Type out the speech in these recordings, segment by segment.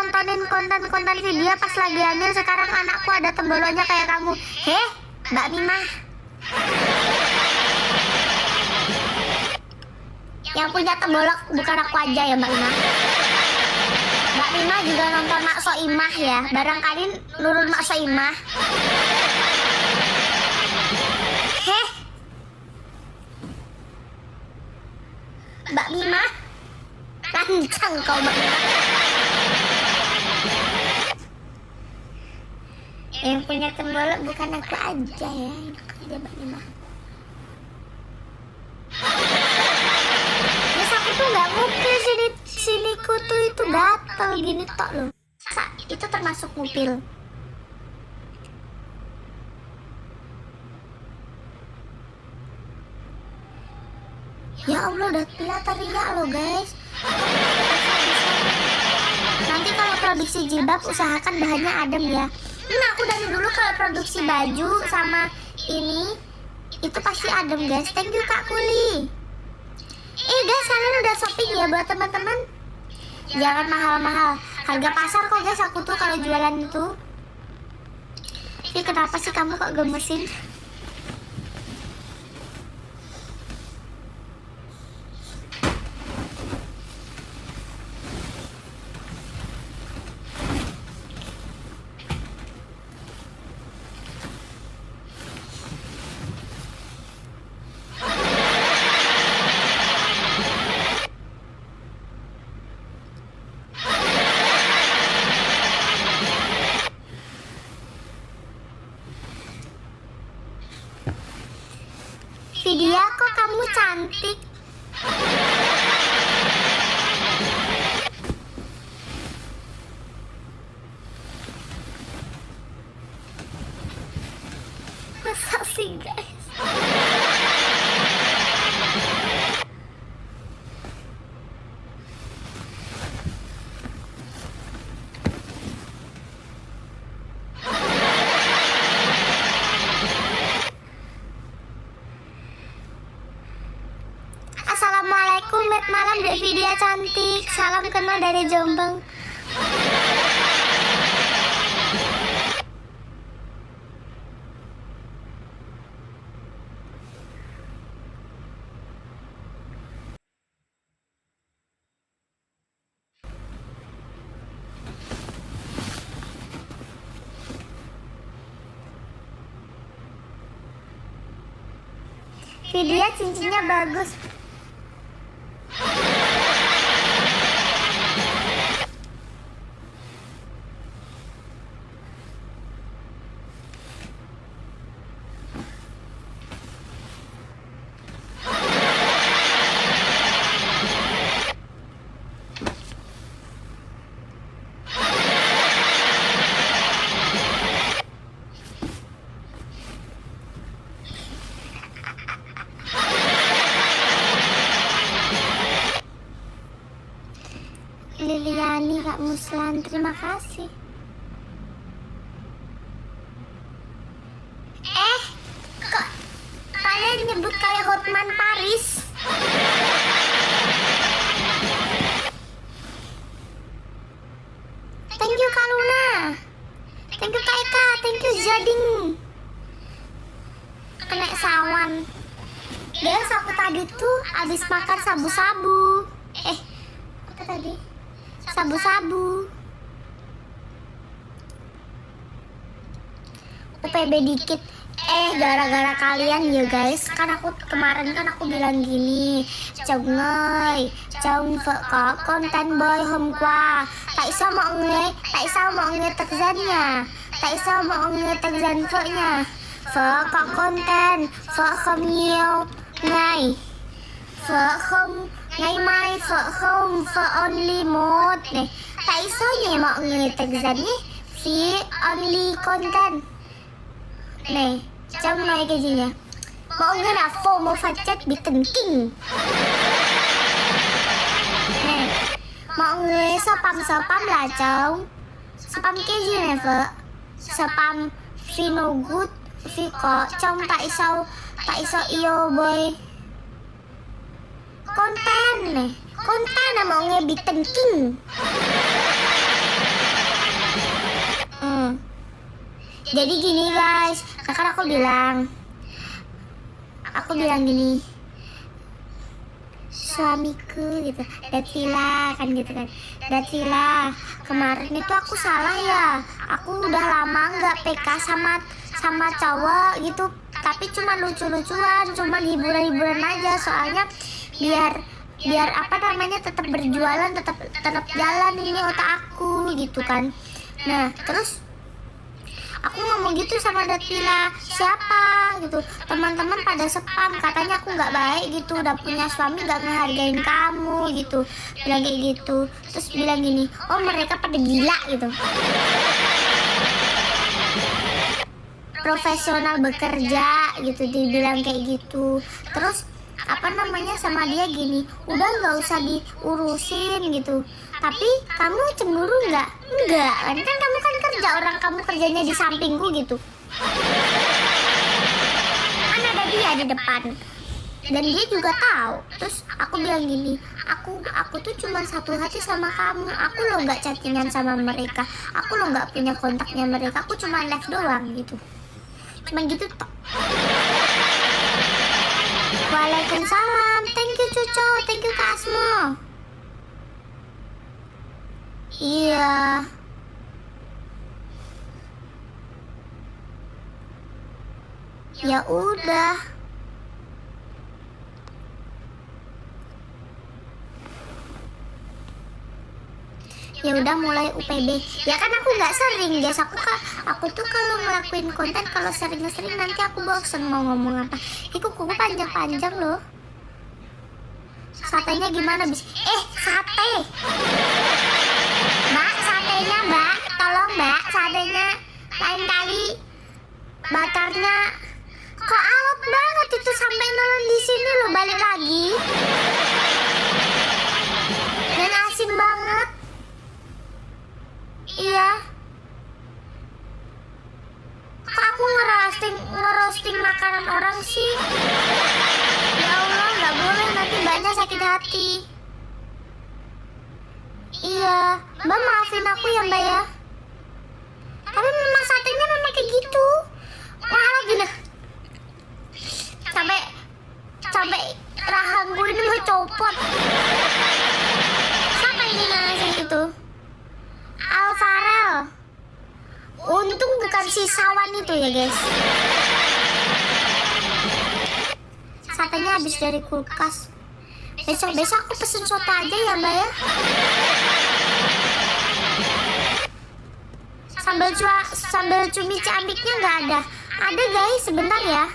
nontonin konten-konten video pas lagi hamil. Sekarang anakku ada tembolonya kayak kamu. Heh, Mbak Mima. Yang punya tembolok bukan aku aja ya Mbak Mima. Mbak Mima juga nonton Mak Soimah ya. Barangkali nurun Mak Soimah. Heh, Mbak Mima, lancang kau Mbak Mima. Yang punya tembolok bukan aku aja ya. Enak aja Mbak Mima. Terus aku tuh nggak ngupil siniku tuh itu gatel gini tok loh. Itu termasuk ngupil. Ya Allah, udah kelihatan riak loh guys. Nanti kalau produksi jilbab usahakan bahannya adem ya. Aku dari dulu kalau produksi baju sama ini itu pasti adem guys. Thank you Kak Kuli. Guys, kalian udah shopping ya buat teman-teman? Jangan mahal-mahal. Harga pasar kok guys aku tuh kalau jualan itu. Kenapa sih kamu kok gemesin? Vidya, kok kamu cantik? Masa sih guys? Assalamualaikum, malam Dek Vidya cantik. Salam kenal dari Jombang. Vidya cincinnya bagus. Liliani Kak Muslan, terima kasih. Kok kalian nyebut kayak Hotman Paris? Thank you Kak Luna. Thank you Kak Eka. Thank you Jading. Kena sawan. Guys, aku tadi tuh habis makan sabu-sabu. Apa tadi? Sabu-sabu. UPB dikit. Gara-gara kalian ya guys. Kan aku kemarin kan aku bilang gini, "Chồng ơi, trong vợ có content boy hôm qua. Tại sao mọi người tặc dân nhỉ? Tại sao mọi người tặc dân vợ nhỉ? Vợ có content, vợ không nhiều ngày. Vợ không ngày mai vợ không, vợ only một này. Tại sao nhỉ mọi người tặc dân nhỉ? Phía only content này, trong này cái gì nhỉ? Mọi người là phô một vật chất bị thần kinh này. Mọi người spam là chống spam cái gì này vợ? Spam feel good phi có trong tại sao yêu bơi content này, content là mọi người bị thần kinh. Jadi gini guys, nah kan aku bilang gini, suamiku gitu, Datsila kan gitu kan, Datsila kemarin itu aku salah ya, aku udah lama nggak PK sama cowok gitu, tapi cuma lucu-lucuan, cuma hiburan-hiburan aja, soalnya biar apa namanya tetap berjualan, tetap jalan ini otak aku gitu kan. Nah terus aku ngomong gitu sama Datsila, siapa gitu, teman-teman pada spam katanya aku nggak baik gitu, udah punya suami nggak ngehargain kamu gitu, bilang kayak gitu. Terus bilang gini, oh mereka pada gila gitu, profesional bekerja gitu, dibilang kayak gitu. Terus apa namanya sama dia gini, udah nggak usah diurusin gitu, tapi kamu cemburu nggak? Enggak kan kamu kan kerja, orang kamu kerjanya di sampingku gitu, kan ada dia di depan dan dia juga tahu. Terus aku bilang gini, aku tuh cuma satu hati sama kamu, aku lo nggak chattingan sama mereka, aku lo nggak punya kontaknya mereka, aku cuma live doang gitu, cuma gitu toh. Waalaikumsalam, thank you Cuco, thank you Kak Asmo. Iya. Ya udah. Ya udah mulai UPB. Ya kan aku nggak sering, guys. Aku tuh kalau ngelakuin konten kalau sering-sering nanti aku bosen mau ngomong apa. Kuku panjang-panjang loh. Satenya gimana bis? Sate. Mbak, satenya mbak, tolong mbak, satenya lain kali bakarnya kok alot banget itu sampai nelen di sini loh, balik lagi. Dan asin banget. Iya. Kok aku ngerosting makanan orang sih? Ya Allah, nggak boleh, nanti banyak sakit hati. Iya, Mbak maafin aku ya Mbak ya. Tapi memang satenya memang kayak gitu. Mahal gini. Sampai rahangku ini mau copot. Siapa ini ngasih itu? Alvarel. Untung bukan si sawan itu ya guys. Satenya habis dari kulkas. Besok aku pesen soto aja ya Mbak ya. Sambal cumi ciamiknya nggak ada. Ada guys, sebentar ya.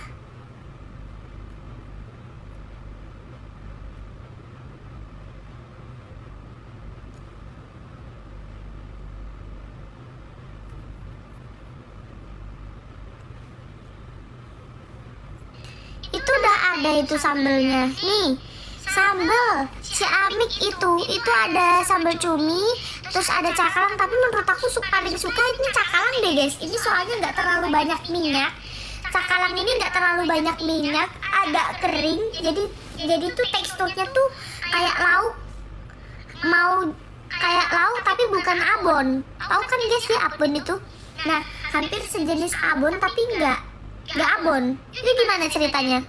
Itu udah ada itu sambelnya. Nih, sambal ciamik itu ada sambal cumi, terus ada cakalang. Tapi menurut aku paling suka ini cakalang deh guys. Ini soalnya nggak terlalu banyak minyak. Cakalang ini nggak terlalu banyak minyak, agak kering. Jadi tuh teksturnya tuh kayak lauk. Mau kayak lauk tapi bukan abon. Tahu kan guys ya abon itu? Nah, hampir sejenis abon tapi nggak abon. Ini gimana ceritanya?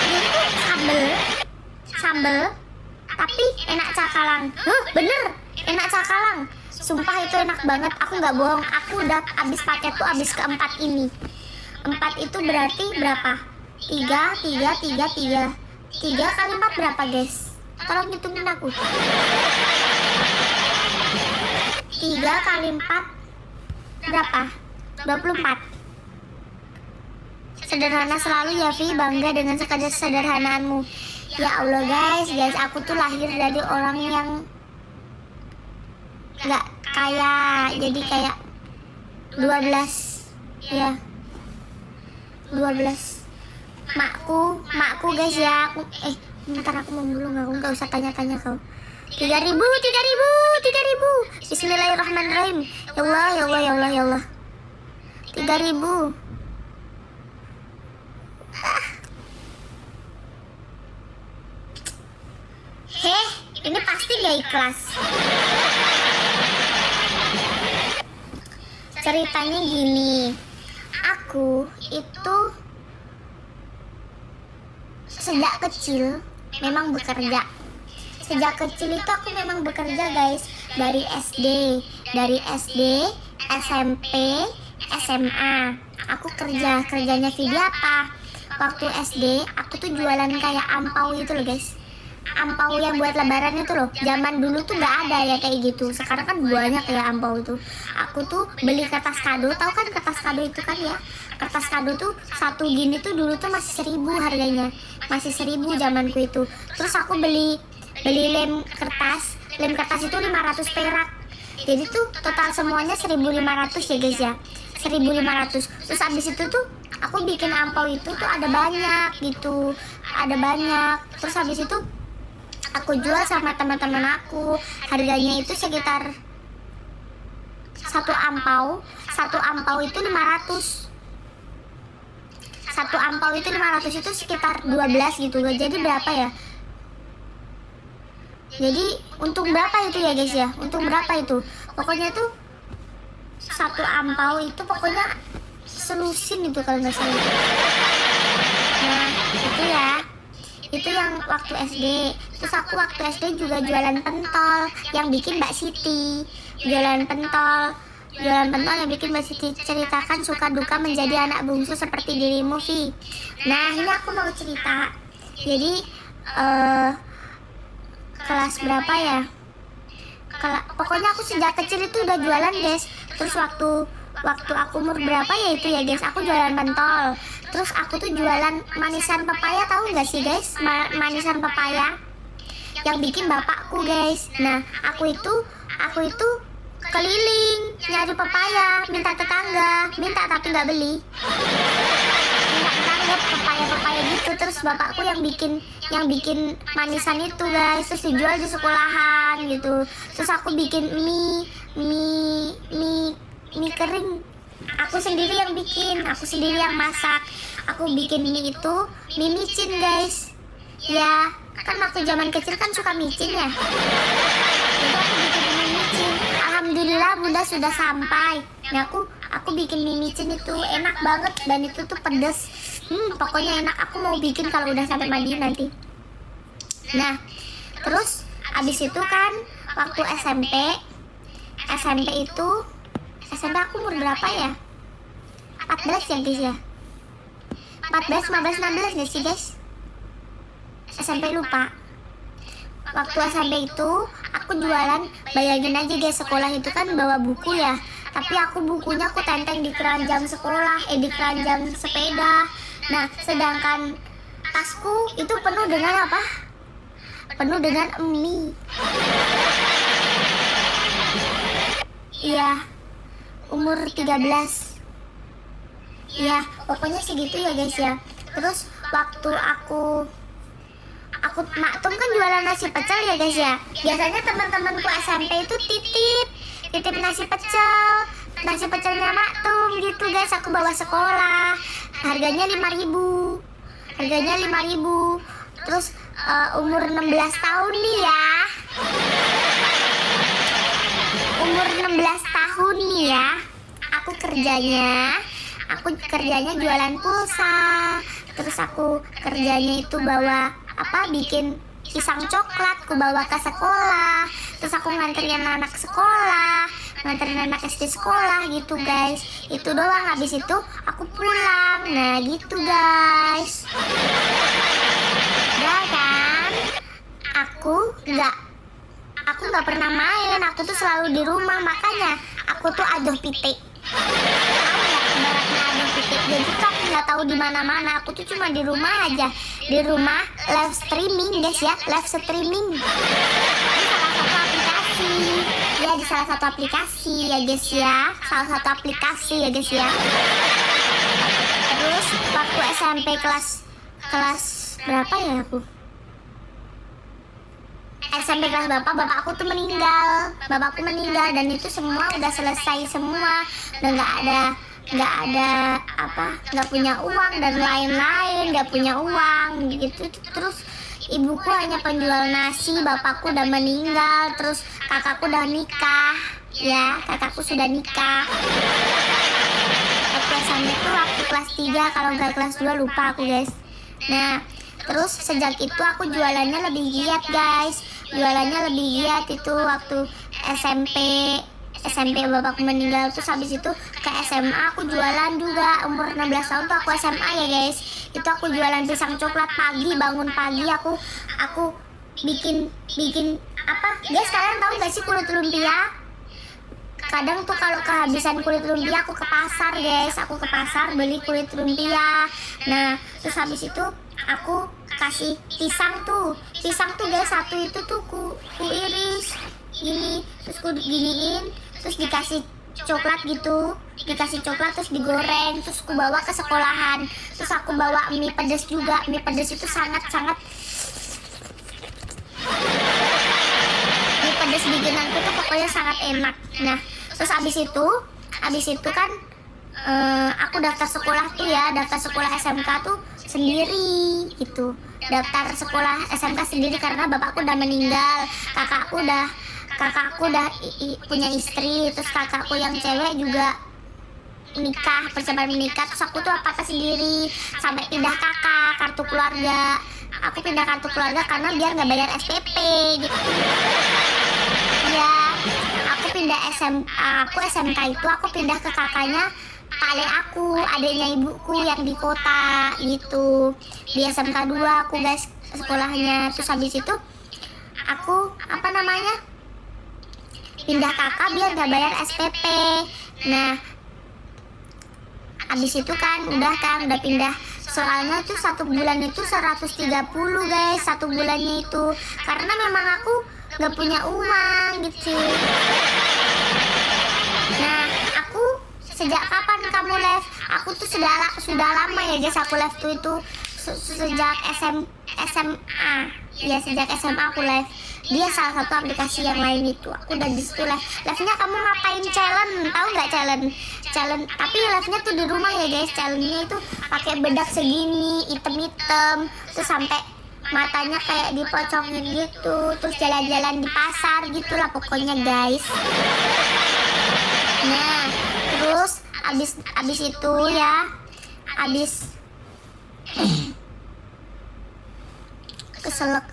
Ini tuh sambel tapi enak cakalang. Bener, enak cakalang. Sumpah itu enak banget, aku nggak bohong. Aku udah habis paket tuh habis keempat ini. 4 itu berarti berapa? 3 kali 4 berapa guys? Tolong hitungin aku. 3 kali 4 berapa? 24. Sederhana selalu ya Vi, bangga dengan kesederhanaanmu. Ya Allah guys, aku tuh lahir dari orang yang nggak kaya, jadi kayak 12 ya, 12 makku guys ya. Bentar aku mau dulu, nggak usah tanya-tanya kau. 3.000 Bismillahirrahmanirrahim. Ya Allah 3.000. Ini pasti gak ikhlas. ceritanya gini, aku itu sejak kecil memang bekerja. Sejak kecil itu aku memang bekerja guys, dari SD, SMP, SMA. Aku kerjanya Vidi apa? Waktu SD aku tuh jualan kayak ampau gitu loh guys. Ampau yang buat lebaran itu loh. Zaman dulu tuh gak ada ya kayak gitu. Sekarang kan banyak ya ampau itu. Aku tuh beli kertas kado, tahu kan kertas kado itu kan ya. Kertas kado tuh satu gini tuh dulu tuh masih 1.000 harganya. Masih 1.000 zamanku itu. Terus aku beli lem kertas. Lem kertas itu 500 perak. Jadi tuh total semuanya 1.500 ya guys ya. 1.500. Terus abis itu tuh aku bikin ampau itu tuh ada banyak gitu. Ada banyak. Terus habis itu aku jual sama teman-teman aku. Harganya itu sekitar satu ampau itu 500. Satu ampau itu 500 itu sekitar 12 gitu. Jadi berapa ya? Jadi untung berapa itu ya guys ya? Untung berapa itu? Pokoknya tuh satu ampau itu pokoknya selusin itu kalau nggak salah. Nah itu ya, itu yang waktu SD. Terus aku waktu SD juga jualan pentol yang bikin Mbak Siti. Jualan pentol yang bikin Mbak Siti ceritakan suka duka menjadi anak bungsu seperti dirimu Vi. Nah ini aku mau cerita. Jadi kelas berapa ya? Pokoknya aku sejak kecil itu udah jualan guys. Terus waktu aku umur berapa ya itu ya guys, aku jualan pentol. Terus aku tuh jualan manisan pepaya, tahu nggak sih guys? Manisan pepaya yang bikin bapakku guys. Nah aku itu keliling nyari pepaya, minta tetangga, minta tapi nggak beli. Minta tetangga pepaya gitu. Terus bapakku yang bikin manisan itu guys, terus dijual di sekolahan gitu. Terus aku bikin mie kering. Aku sendiri yang bikin, aku sendiri yang masak. Aku bikin mie itu mie micin guys. Ya kan waktu zaman kecil kan suka micin ya. Jadi aku bikin mie micin. Alhamdulillah bunda sudah sampai. Nah aku bikin mie micin itu enak banget dan itu tuh pedes. Pokoknya enak. Aku mau bikin kalau udah sampai Madiun nanti. Nah terus abis itu kan waktu SMP itu SMP aku umur berapa ya? 14 ya guys ya? 14, 15, 16 gak sih guys? SMP lupa. Waktu SMP itu aku jualan, bayangin aja guys, sekolah itu kan bawa buku ya. Tapi bukunya aku tenteng di keranjang sekolah, di keranjang sepeda. Nah sedangkan tasku itu penuh dengan apa? Penuh dengan mie. Iya, umur 13. Ya pokoknya segitu ya guys ya. Terus waktu aku maktum kan jualan nasi pecel ya guys ya. Biasanya teman-temanku SMP itu titip nasi pecelnya maktum gitu guys. Aku bawa sekolah, harganya 5.000. Terus umur 16 tahun nih ya. Umur 16 tahun nih ya, aku kerjanya jualan pulsa. Terus aku kerjanya itu bawa bikin pisang coklat, aku bawa ke sekolah. Terus aku nganterin anak sekolah, nganterin anak SD sekolah gitu guys. Itu doang, habis itu aku pulang. Nah gitu guys. Udah kan, aku nggak pernah main, aku tuh selalu di rumah. Makanya aku tuh aduh pitik. Ibaratnya aduh pitik. Jadi tuh aku nggak tahu di mana-mana. Aku tuh cuma di rumah aja. Di rumah live streaming guys ya, live streaming. Di salah satu aplikasi ya guys ya. Terus waktu SMP kelas berapa ya aku? SMP kelas bapak aku tuh meninggal. Bapakku meninggal dan itu semua udah selesai semua. Udah nggak punya uang dan lain-lain, nggak punya uang gitu. Terus ibuku hanya penjual nasi, bapakku udah meninggal, terus kakakku udah nikah. Ya, kakakku sudah nikah. Waktu SMP tuh waktu kelas 3, kalau nggak kelas 2 lupa aku guys. Nah terus sejak itu aku jualannya lebih giat guys. Jualannya lebih giat itu waktu SMP bapakku meninggal. Terus habis itu ke SMA aku jualan juga. Umur 16 tahun tuh aku SMA ya guys. Itu aku jualan pisang coklat pagi, bangun pagi aku bikin apa guys, kalian tahu gak sih kulit lumpia? Kadang tuh kalau kehabisan kulit lumpia aku ke pasar guys, aku ke pasar beli kulit lumpia. Nah terus habis itu aku kasih pisang tuh guys, satu itu tuh ku iris gini, terus ku giniin, terus dikasih coklat gitu, terus digoreng, terus ku bawa ke sekolahan. Terus aku bawa mie pedas juga. Mie pedas itu sangat mie pedas bikinanku tuh pokoknya sangat enak. Nah terus abis itu kan aku daftar sekolah tuh ya, daftar sekolah SMK tuh sendiri gitu. Daftar sekolah SMK sendiri karena bapakku udah meninggal, kakakku udah punya istri, terus kakakku yang cewek juga nikah, persiapan menikah. Terus aku tuh apa-apa sendiri sampai pindah kakak, kartu keluarga. Aku pindah kartu keluarga karena biar nggak bayar SPP gitu. Ya, aku pindah SMK itu aku pindah ke kakaknya paling aku, adiknya ibuku yang di kota gitu. Di SMK 2 aku guys sekolahnya. Terus habis itu aku pindah kakak biar gak bayar SPP. Nah habis itu kan udah pindah. Soalnya tuh 1 bulan itu 130 guys, 1 bulannya itu. Karena memang aku gak punya uang gitu. Nah aku sejak kapan kamu live? Aku tuh sudah lama ya guys aku live tuh itu sejak SMA. Ya sejak SMA aku live. Dia salah satu aplikasi yang lain itu. Aku udah di situ live. Live-nya kamu ngapain challenge? Tahu nggak challenge? Tapi live-nya tuh di rumah ya guys. Challenge-nya itu pakai bedak segini, hitam-hitam, terus sampai matanya kayak dipocongin gitu, terus jalan-jalan di pasar gitulah pokoknya guys. Nah terus abis itu ya, keselak.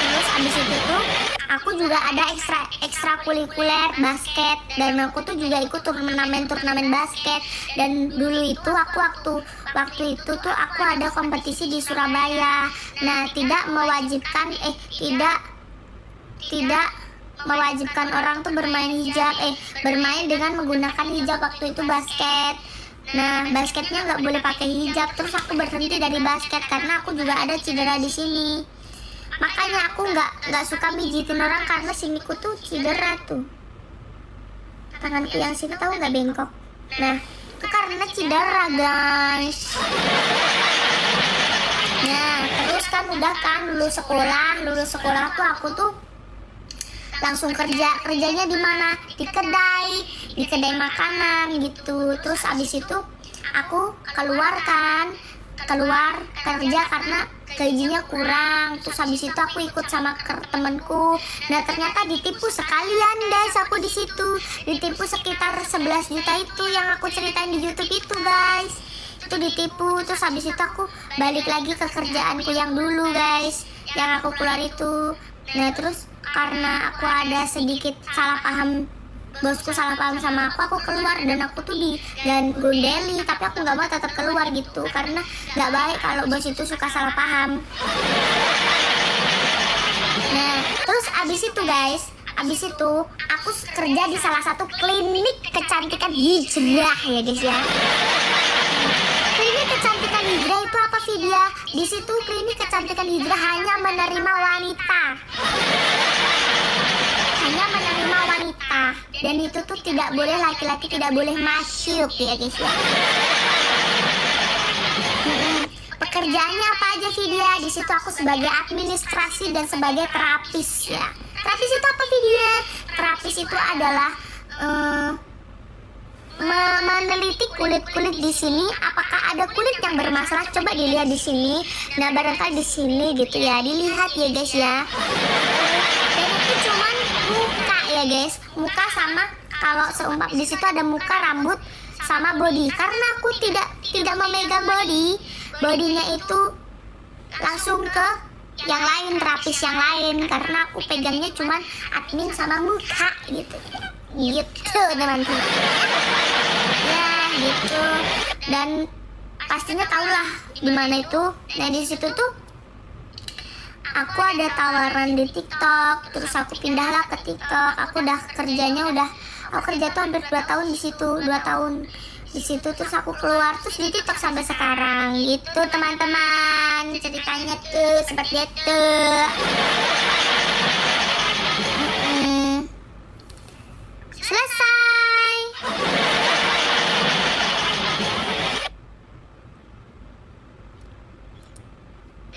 Terus abis itu tuh aku juga ada ekstrakurikuler basket, dan aku tuh juga ikut turnamen basket. Dan dulu itu aku waktu itu tuh aku ada kompetisi di Surabaya. Nah tidak mewajibkan orang tuh bermain dengan menggunakan hijab waktu itu basket. Nah basketnya nggak boleh pakai hijab. Terus aku berhenti dari basket karena aku juga ada cedera di sini. Makanya aku nggak suka mijitin orang karena siniku tuh cedera tuh. Tanganku yang sini tahu nggak bengkok. Nah itu karena cedera guys. Nah terus kan udah kan lulus sekolah tuh aku tuh langsung kerjanya di mana? Di kedai makanan gitu. Terus abis itu aku keluar kerja karena gajinya kurang. Terus habis itu aku ikut sama temenku. Nah ternyata ditipu sekalian guys. Aku di situ ditipu sekitar 11 juta itu yang aku ceritain di YouTube itu guys. Itu ditipu. Terus habis itu aku balik lagi ke kerjaanku yang dulu guys, yang aku keluar itu. Nah terus karena aku ada sedikit salah paham, bosku salah paham sama aku keluar. Dan aku tuh gondeli, tapi aku nggak mau tetap keluar gitu karena nggak baik kalau bos itu suka salah paham. Nah terus abis itu aku kerja di salah satu klinik kecantikan hijrah ya guys ya. Klinik kecantikan hijrah itu apa sih dia? Di situ klinik kecantikan hijrah hanya menerima wanita. Dan itu tuh tidak boleh laki-laki, tidak boleh masuk ya guys ya. Pekerjaannya apa aja sih dia? Di situ aku sebagai administrasi dan sebagai terapis ya. Terapis itu apa sih dia? Terapis itu adalah meneliti kulit di sini. Apakah ada kulit yang bermasalah? Coba dilihat di sini. Nah barangkali di sini gitu ya. Dilihat ya guys ya. Dan itu cuman muka ya guys, muka sama kalau seumpam di situ ada muka, rambut, sama body. Karena aku tidak memegang bodinya itu langsung ke yang lain, terapis yang lain, karena aku pegangnya cuman admin sama muka gitu teman-teman. Ya gitu. Dan pastinya tahulah di mana itu. Nah di situ tuh aku ada tawaran di TikTok, terus aku pindahlah ke TikTok. Aku kerja tuh hampir 2 tahun di situ, 2 tahun di situ. Terus aku keluar terus di TikTok sampai sekarang gitu teman-teman. Ceritanya tuh seperti itu. Selesai.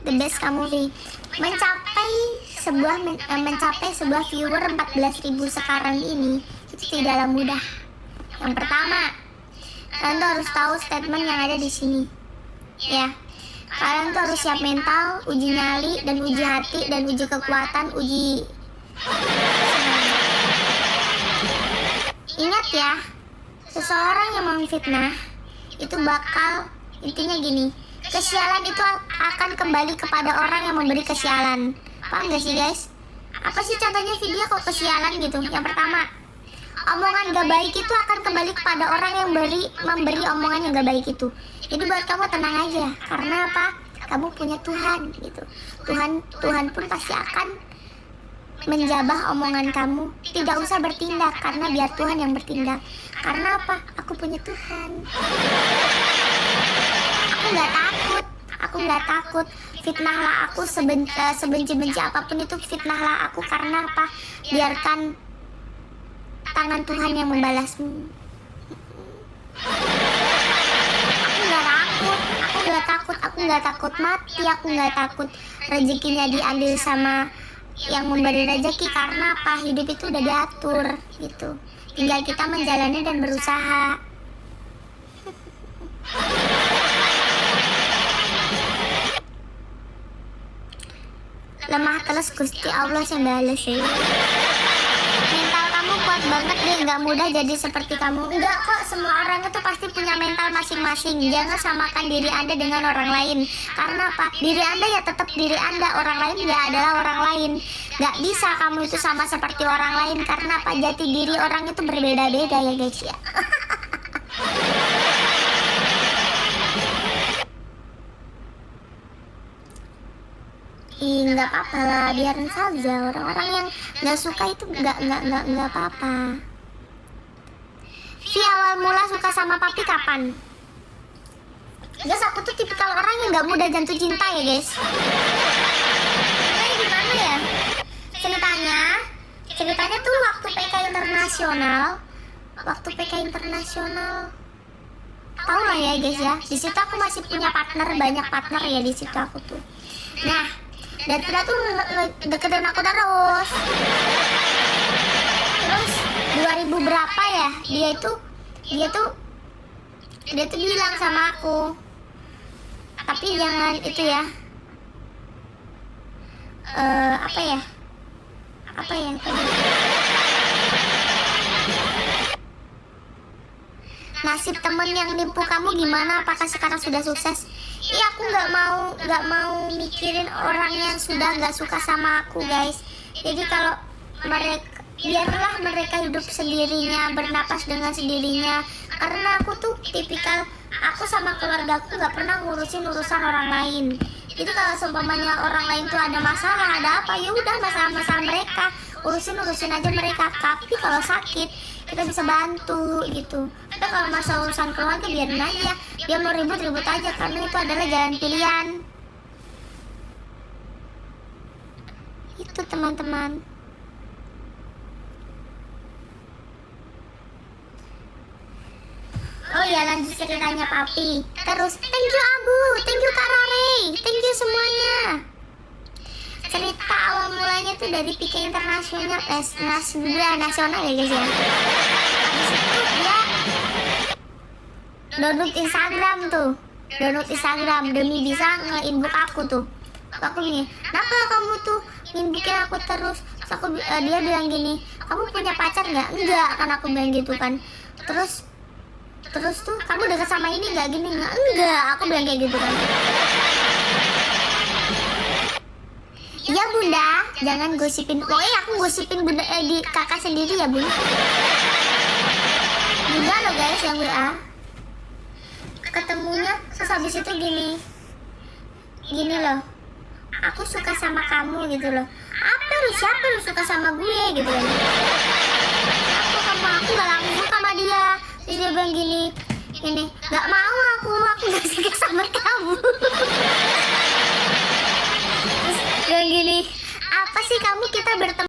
The best kamu Vi. Mencapai sebuah viewer 14.000 sekarang ini itu tidaklah mudah. Yang pertama, kalian tuh harus tahu statement yang ada di sini. Ya, kalian tuh harus siap mental, uji nyali, dan uji hati, dan uji kekuatan, uji. Ingat ya, seseorang yang memfitnah itu bakal, intinya gini, kesialan itu akan kembali kepada orang yang memberi kesialan. Paham gak sih guys? Apa sih contohnya video kok kesialan gitu? Yang pertama, omongan gak baik itu akan kembali kepada orang yang memberi omongan yang gak baik itu. Jadi buat kamu tenang aja. Karena apa? Kamu punya Tuhan gitu. Tuhan pun pasti akan menjabah omongan kamu. Tidak usah bertindak, karena biar Tuhan yang bertindak. Karena apa? Aku punya Tuhan. Aku nggak takut. Fitnahlah aku sebenci-benci apapun itu, fitnahlah aku. Karena apa? Biarkan tangan Tuhan yang membalasmu. Aku nggak takut mati, aku nggak takut rezekinya diambil sama yang memberi rezeki. Karena apa? Hidup itu udah diatur gitu. Tinggal kita menjalani dan berusaha. Lemah terus Gusti Allah yang balas ya. Mental kamu kuat banget deh, nggak mudah jadi seperti kamu. Enggak kok, semua orang itu pasti punya mental masing-masing. Jangan samakan diri Anda dengan orang lain. Karena apa? Diri Anda ya tetap diri Anda, orang lain ya adalah orang lain. Nggak bisa kamu itu sama seperti orang lain. Karena apa? Jati diri orang itu berbeda-beda ya guys ya. Nggak apa-apa lah, biarin saja. Orang-orang yang nggak suka itu nggak apa-apa. Vi, awal mula suka sama papi kapan? Guys, aku tuh tipikal orang yang nggak mudah jatuh cinta ya guys. Ceritanya gimana ya? Ceritanya tuh waktu PK internasional. Tahu lah ya guys ya. Di situ aku masih punya banyak partner ya di situ aku tuh. Nah, dan dia tuh deketin aku terus 2000 berapa ya, dia tuh bilang sama aku, tapi jangan itu ya, apa ya nasib temen yang nipu kamu gimana, apakah sekarang sudah sukses? Iya, aku nggak mau mikirin orang yang sudah nggak suka sama aku guys. Jadi kalau biarlah mereka hidup sendirinya, bernapas dengan sendirinya. Karena aku tuh tipikal, aku sama keluarga aku nggak pernah ngurusin urusan orang lain. Jadi kalau seumpamanya orang lain tuh ada masalah, ada apa, ya udah masalah mereka, urusin aja mereka. Tapi kalau sakit kita bisa bantu gitu. Tapi kalau masalah urusan keluarga biarin aja, dia mau ribut aja, karena itu adalah jalan pilihan. Itu teman-teman. Oh ya, lanjut ceritanya papi. Terus thank you Abu, thank you Karare, thank you semuanya. Cerita awal mulanya tuh dari PK internasional, nasional ya guys ya. Habis itu dia download Instagram demi bisa nge-inbox aku tuh. Aku gini, kenapa kamu tuh nginboxin aku terus? Dia bilang gini, kamu punya pacar nggak? Enggak, kan aku bilang gitu kan. Terus tuh kamu dekat sama ini nggak? Gini nggak? Enggak, aku bilang kayak gitu kan. Iya bunda, jangan gosipin. Pokoknya aku gosipin bunda di kakak sendiri ya bunda. Bunda loh guys yang WA. Ketemunya terus habis itu gini loh. Aku suka sama kamu gitu loh. Apa lu, siapa lu suka sama gue gitu loh. Aku gak langsung suka sama dia. Terus dia bilang gini, gak mau aku gak suka sama kamu. Terus bilang gini, apa sih kamu, kita berteman